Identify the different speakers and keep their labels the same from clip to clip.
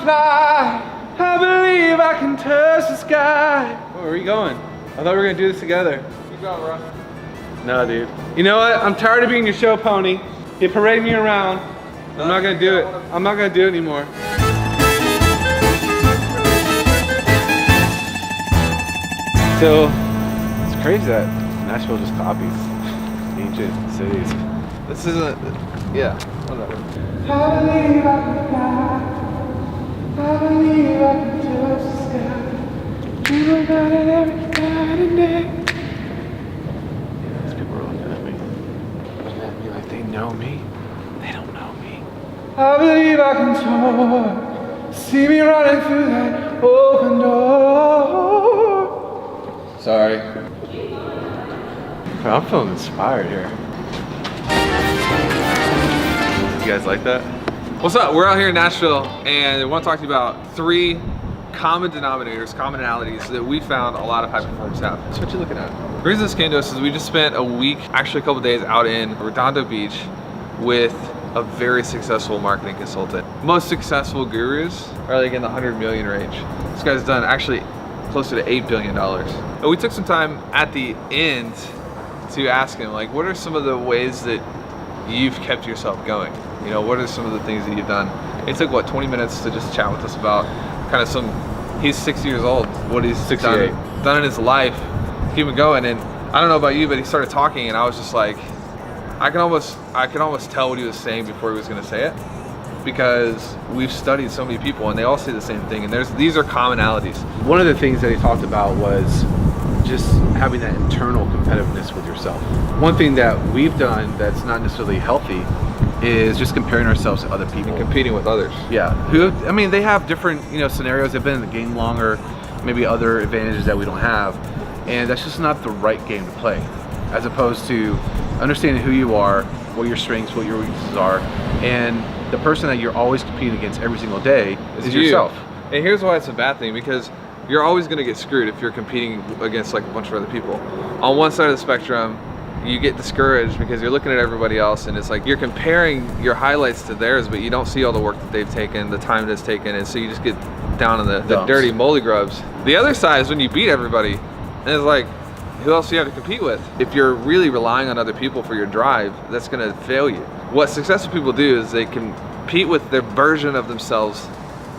Speaker 1: fly. I believe I can touch the sky. Where are we going? I thought we were gonna do this together. Keep going, bro. No, dude. You know what? I'm tired of being your show pony. You parade me around. I'm not gonna do it. I'm not gonna do it anymore. So, it's crazy that Nashville just copies ancient cities. This isn't, yeah, whatever. I believe I can fly. I believe I can touch the sky. Dream about it every night and day. These people are looking at me. Looking at me like they know me. They don't know me. I believe I can soar. See me running through that open door. Sorry. I'm feeling inspired here. You guys like that? What's up? We're out here in Nashville and I want to talk to you about 3 common denominators, commonalities that we found a lot of high performers have. That's what you're looking at. The reason this came to us is we just spent a week, actually a couple days out in Redondo Beach with a very successful marketing consultant. Most successful gurus are like in the 100 million range. This guy's done actually closer to $8 billion. And we took some time at the end to ask him, like, what are some of the ways that you've kept yourself going? You know, what are some of the things that you've done? It took, what, 20 minutes to just chat with us about kind of he's 60 years old, what he's done in his life, keep him going. And I don't know about you, but he started talking and I was just like, I can almost tell what he was saying before he was gonna say it, because we've studied so many people and they all say the same thing, and these are commonalities.
Speaker 2: One of the things that he talked about was just having that internal competitiveness with yourself. One thing that we've done that's not necessarily healthy is just comparing ourselves to other people.
Speaker 1: And competing with others.
Speaker 2: Yeah, I mean, they have different, scenarios. They've been in the game longer, maybe other advantages that we don't have, and that's just not the right game to play. As opposed to understanding who you are, what your strengths, what your weaknesses are, and the person that you're always competing against every single day is yourself.
Speaker 1: And here's why it's a bad thing, because you're always gonna get screwed if you're competing against like a bunch of other people. On one side of the spectrum, you get discouraged because you're looking at everybody else and it's like you're comparing your highlights to theirs, but you don't see all the work that they've taken, the time that's taken, and so you just get down in the dirty moldy grubs. The other side is when you beat everybody, and it's like, who else do you have to compete with? If you're really relying on other people for your drive, that's gonna fail you. What successful people do is they compete with their version of themselves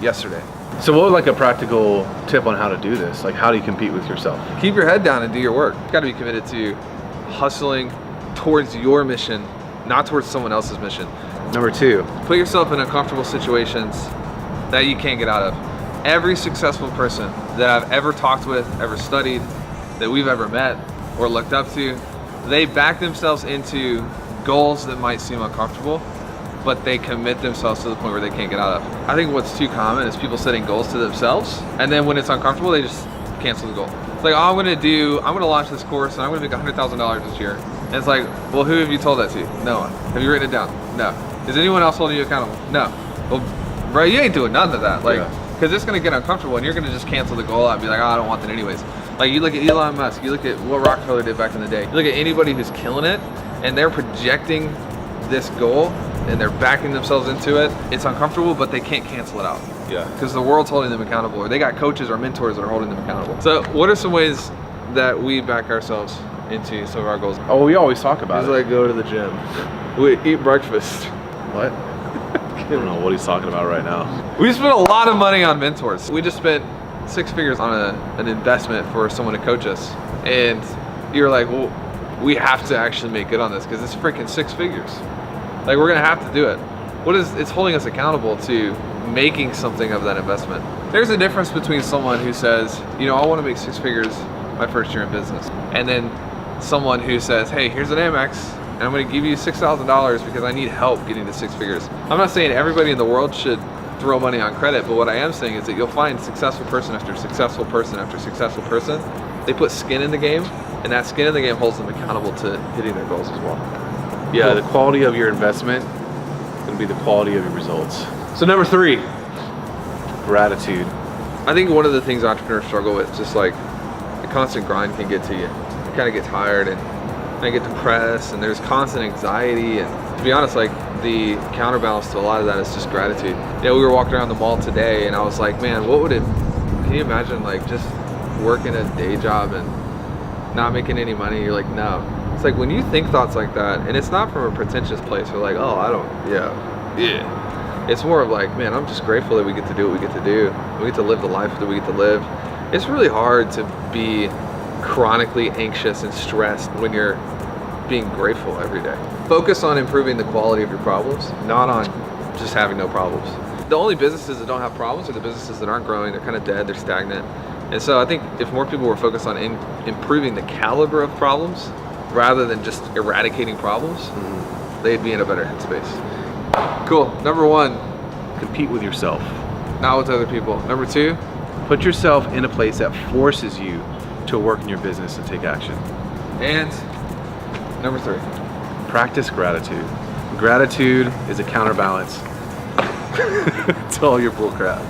Speaker 1: yesterday.
Speaker 2: So what would like a practical tip on how to do this? Like, how do you compete with yourself?
Speaker 1: Keep your head down and do your work. You gotta be committed to hustling towards your mission, not towards someone else's mission.
Speaker 2: Number 2,
Speaker 1: put yourself in uncomfortable situations that you can't get out of. Every successful person that I've ever talked with, ever studied, that we've ever met or looked up to, they back themselves into goals that might seem uncomfortable, but they commit themselves to the point where they can't get out of. I think what's too common is people setting goals to themselves, and then when it's uncomfortable, they just cancel the goal. It's like, oh, I'm gonna launch this course and I'm gonna make $100,000 this year. And it's like, well, who have you told that to? No one. Have you written it down? No. Is anyone else holding you accountable? No. Well, bro, you ain't doing none of that. Like, because it's gonna get uncomfortable and you're gonna just cancel the goal out and be like, oh, I don't want that anyways. Like, you look at Elon Musk, you look at what Rockefeller did back in the day. You look at anybody who's killing it and they're projecting this goal and they're backing themselves into it. It's uncomfortable, but they can't cancel it out.
Speaker 2: Yeah.
Speaker 1: Because the world's holding them accountable, or they got coaches or mentors that are holding them accountable. So what are some ways that we back ourselves into some of our goals?
Speaker 2: Oh, we always talk about it.
Speaker 1: Like go to the gym. We eat breakfast.
Speaker 2: What? I don't know what he's talking about right now.
Speaker 1: We spent a lot of money on mentors. We just spent 6 figures on an investment for someone to coach us. And you're like, well, we have to actually make good on this because it's freaking 6 figures. Like, we're gonna have to do it. It's holding us accountable to making something of that investment. There's a difference between someone who says, I wanna make 6 figures my first year in business, and then someone who says, hey, here's an Amex, and I'm gonna give you $6,000 because I need help getting to 6 figures. I'm not saying everybody in the world should throw money on credit, but what I am saying is that you'll find successful person after successful person after successful person. They put skin in the game, and that skin in the game holds them accountable to hitting their goals as well.
Speaker 2: Yeah, the quality of your investment is going to be the quality of your results. So number 3, gratitude.
Speaker 1: I think one of the things entrepreneurs struggle with, just like the constant grind can get to you. You kind of get tired and I get depressed and there's constant anxiety, and to be honest, like the counterbalance to a lot of that is just gratitude. You know, we were walking around the mall today and I was like, man, what would it, can you imagine like just working a day job and not making any money? You're like, no. It's like when you think thoughts like that, and it's not from a pretentious place, you're like, oh, I don't, yeah. It's more of like, man, I'm just grateful that we get to do what we get to do. We get to live the life that we get to live. It's really hard to be chronically anxious and stressed when you're being grateful every day. Focus on improving the quality of your problems, not on just having no problems. The only businesses that don't have problems are the businesses that aren't growing. They're kind of dead, they're stagnant. And so I think if more people were focused on improving the caliber of problems rather than just eradicating problems, they'd be in a better headspace. Cool. Number 1,
Speaker 2: Compete with yourself.
Speaker 1: not with other people. Number 2,
Speaker 2: Put yourself in a place that forces you to work in your business and take action.
Speaker 1: and number 3.
Speaker 2: Practice gratitude. Gratitude is a counterbalance to all your bull crap.